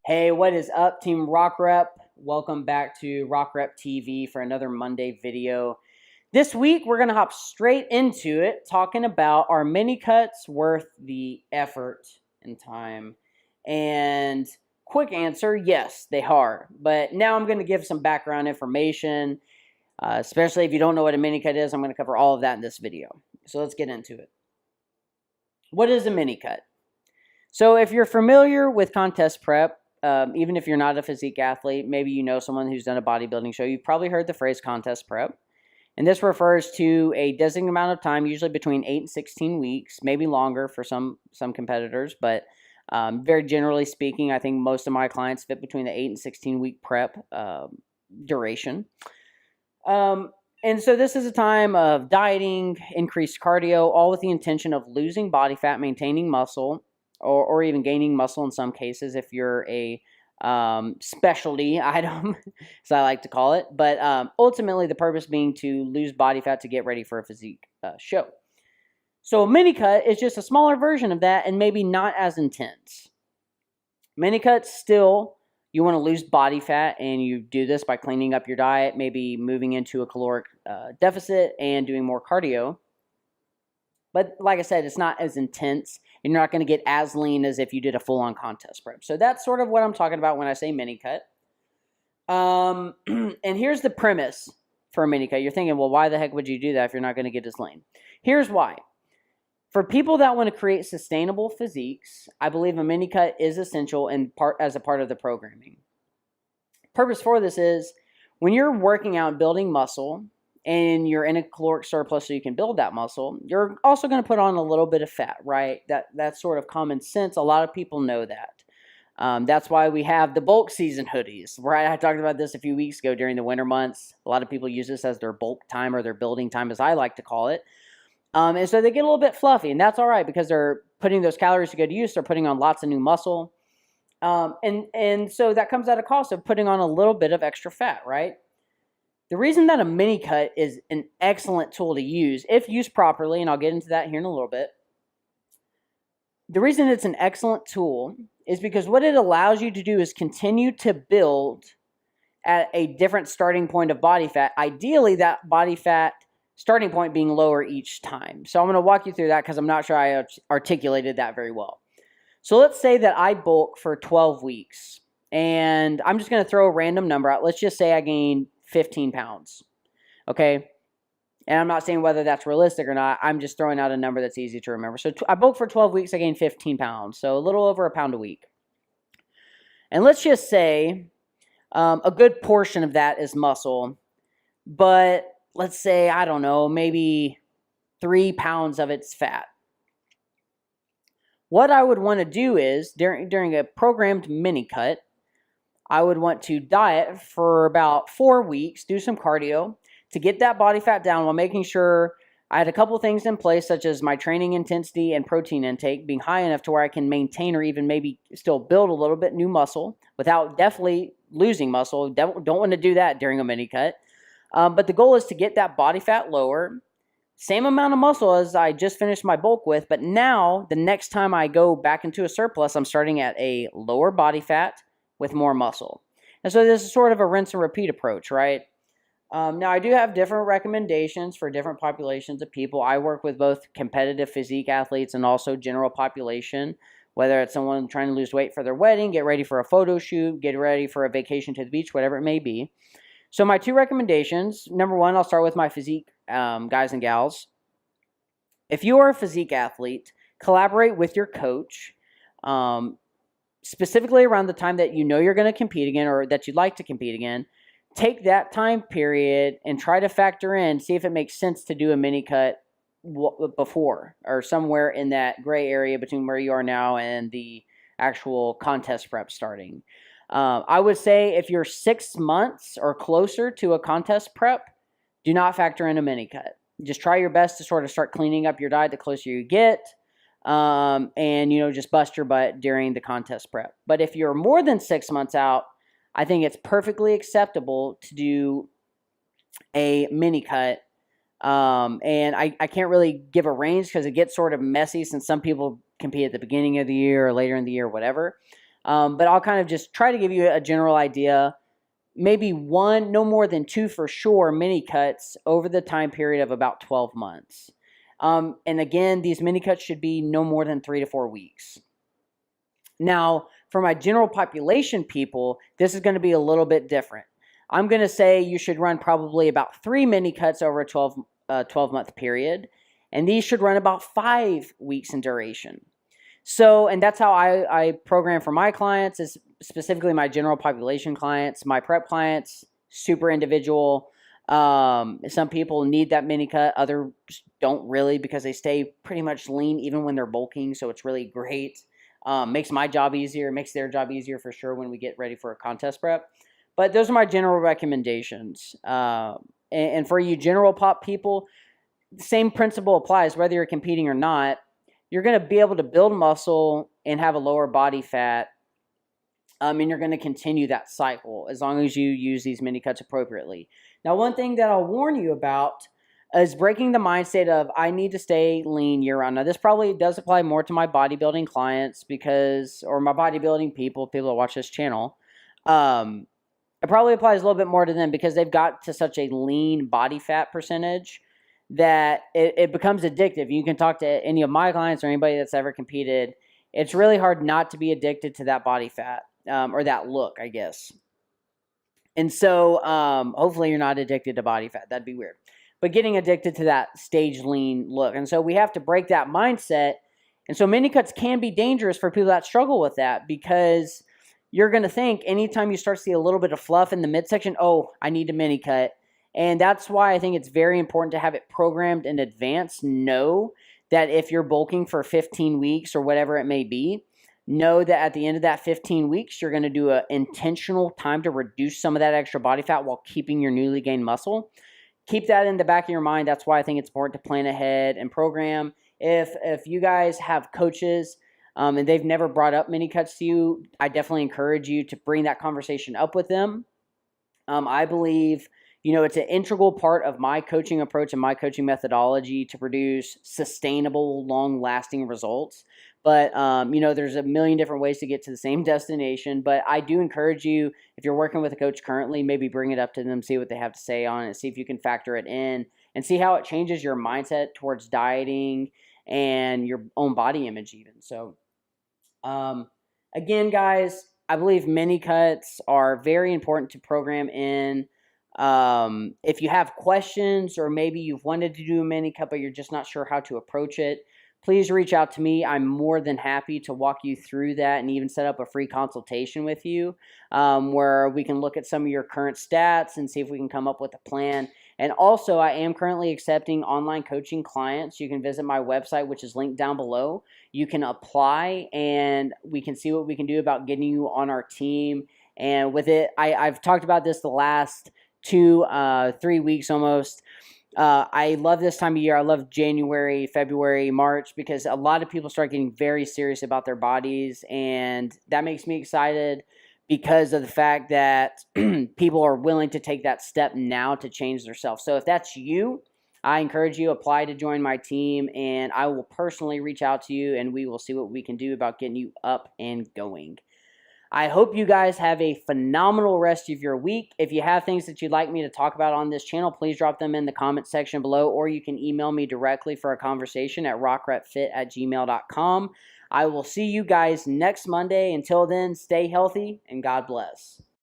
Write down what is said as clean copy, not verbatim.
Hey, what is up, Team Rock Rep? Welcome back to RockRepTv for another Monday video. This week, we're going to hop straight into it, talking about are mini cuts worth the effort and time? And quick answer, yes, they are. But now I'm going to give some background information, especially if you don't know what a mini cut is. I'm going to cover all of that in this video. So let's get into it. What is a mini cut? So if you're familiar with contest prep, even if you're not a physique athlete, maybe you know someone who's done a bodybuilding show, you've probably heard the phrase contest prep. And this refers to a designated amount of time, usually between 8 and 16 weeks, maybe longer for some competitors. But very generally speaking, I think most of my clients fit between the 8 and 16 week prep duration. And so this is a time of dieting, increased cardio, all with the intention of losing body fat, maintaining muscle, or even gaining muscle in some cases if you're a specialty item, as I like to call it. But ultimately, the purpose being to lose body fat to get ready for a physique show. So a mini cut is just a smaller version of that and maybe not as intense. Mini cuts still, you want to lose body fat, and you do this by cleaning up your diet, maybe moving into a caloric deficit and doing more cardio. But like I said, it's not as intense. You're not going to get as lean as if you did a full-on contest prep. So that's sort of what I'm talking about when I say mini cut. And here's the premise for a mini cut. You're thinking, well, why the heck would you do that if you're not going to get as lean? Here's why. For people that want to create sustainable physiques, I believe a mini cut is essential as a part of the programming. Purpose for this is when you're working out building muscle, and you're in a caloric surplus so you can build that muscle, you're also going to put on a little bit of fat, right? That's sort of common sense. A lot of people know that. That's why we have the bulk season hoodies, right? I talked about this a few weeks ago during the winter months. A lot of people use this as their bulk time or their building time, as I like to call it. And so they get a little bit fluffy, and that's all right because they're putting those calories to good use. They're putting on lots of new muscle. And so that comes at a cost of putting on a little bit of extra fat, right? The reason that a mini cut is an excellent tool to use, if used properly, and I'll get into that here in a little bit, the reason it's an excellent tool is because what it allows you to do is continue to build at a different starting point of body fat, ideally that body fat starting point being lower each time. So I'm going to walk you through that because I'm not sure I articulated that very well. So let's say that I bulk for 12 weeks, and I'm just going to throw a random number out. Let's just say I gain 15 pounds, okay? And I'm not saying whether that's realistic or not. I'm just throwing out a number that's easy to remember. So I bulked for 12 weeks. I gained 15 pounds, so a little over a pound a week. And let's just say a good portion of that is muscle, but let's say, I don't know, maybe 3 pounds of it's fat. What I would want to do is, during a programmed mini cut, I would want to diet for about 4 weeks, do some cardio to get that body fat down while making sure I had a couple things in place, such as my training intensity and protein intake being high enough to where I can maintain or even maybe still build a little bit new muscle without definitely losing muscle. Don't want to do that during a mini cut. But the goal is to get that body fat lower, same amount of muscle as I just finished my bulk with, but now the next time I go back into a surplus, I'm starting at a lower body fat with more muscle. And so this is sort of a rinse and repeat approach, right? Now, I do have different recommendations for different populations of people. I work with both competitive physique athletes and also general population, whether it's someone trying to lose weight for their wedding, get ready for a photo shoot, get ready for a vacation to the beach, whatever it may be. So my 2 recommendations, number 1, I'll start with my physique guys and gals. If you are a physique athlete, collaborate with your coach, specifically around the time that you know you're going to compete again or that you'd like to compete again. Take that time period and try to factor in, see if it makes sense to do a mini cut before or somewhere in that gray area between where you are now and the actual contest prep starting. I would say if you're 6 months or closer to a contest prep, do not factor in a mini cut. Just try your best to sort of start cleaning up your diet the closer you get. And, just bust your butt during the contest prep. But if you're more than 6 months out, I think it's perfectly acceptable to do a mini cut. And I can't really give a range because it gets sort of messy since some people compete at the beginning of the year or later in the year, whatever. But I'll kind of just try to give you a general idea. Maybe one, no more than two for sure, mini cuts over the time period of about 12 months. And again, these mini cuts should be no more than 3 to 4 weeks. Now, for my general population people, this is going to be a little bit different. I'm going to say you should run probably about 3 mini cuts over a 12-month period, and these should run about 5 weeks in duration. So, and that's how I program for my clients, is specifically my general population clients. My prep clients, super individual. Some people need that mini cut, others don't really, because they stay pretty much lean even when they're bulking, so it's really great. Makes my job easier, makes their job easier for sure when we get ready for a contest prep. But those are my general recommendations. And for you general pop people, the same principle applies whether you're competing or not. You're going to be able to build muscle and have a lower body fat, and you're going to continue that cycle as long as you use these mini cuts appropriately. Now, one thing that I'll warn you about is breaking the mindset of I need to stay lean year round. Now, this probably does apply more to my bodybuilding clients or my bodybuilding people that watch this channel. It probably applies a little bit more to them because they've got to such a lean body fat percentage that it becomes addictive. You can talk to any of my clients or anybody that's ever competed. It's really hard not to be addicted to that body fat, or that look, I guess. And so hopefully you're not addicted to body fat. That'd be weird. But getting addicted to that stage lean look. And so we have to break that mindset. And so mini cuts can be dangerous for people that struggle with that, because you're going to think anytime you start to see a little bit of fluff in the midsection, oh, I need a mini cut. And that's why I think it's very important to have it programmed in advance. Know that if you're bulking for 15 weeks or whatever it may be, know that at the end of that 15 weeks, you're going to do an intentional time to reduce some of that extra body fat while keeping your newly gained muscle. Keep that in the back of your mind. That's why I think it's important to plan ahead and program. If you guys have coaches and they've never brought up mini cuts to you, I definitely encourage you to bring that conversation up with them. I believe it's an integral part of my coaching approach and my coaching methodology to produce sustainable, long-lasting results. But, there's a million different ways to get to the same destination. But I do encourage you, if you're working with a coach currently, maybe bring it up to them, see what they have to say on it, see if you can factor it in, and see how it changes your mindset towards dieting and your own body image even. So, again, guys, I believe mini cuts are very important to program in. If you have questions, or maybe you've wanted to do a mini cut but you're just not sure how to approach it, please reach out to me. I'm more than happy to walk you through that and even set up a free consultation with you, where we can look at some of your current stats and see if we can come up with a plan. And also, I am currently accepting online coaching clients. You can visit my website, which is linked down below. You can apply and we can see what we can do about getting you on our team. And with it, I've talked about this the last 2-3 weeks almost. I love this time of year. I love January, February, March, because a lot of people start getting very serious about their bodies, and that makes me excited because of the fact that people are willing to take that step now to change themselves. So if that's you, I encourage you, apply to join my team, and I will personally reach out to you, and we will see what we can do about getting you up and going. I hope you guys have a phenomenal rest of your week. If you have things that you'd like me to talk about on this channel, please drop them in the comment section below, or you can email me directly for a conversation at rockrepfit@gmail.com. I will see you guys next Monday. Until then, stay healthy and God bless.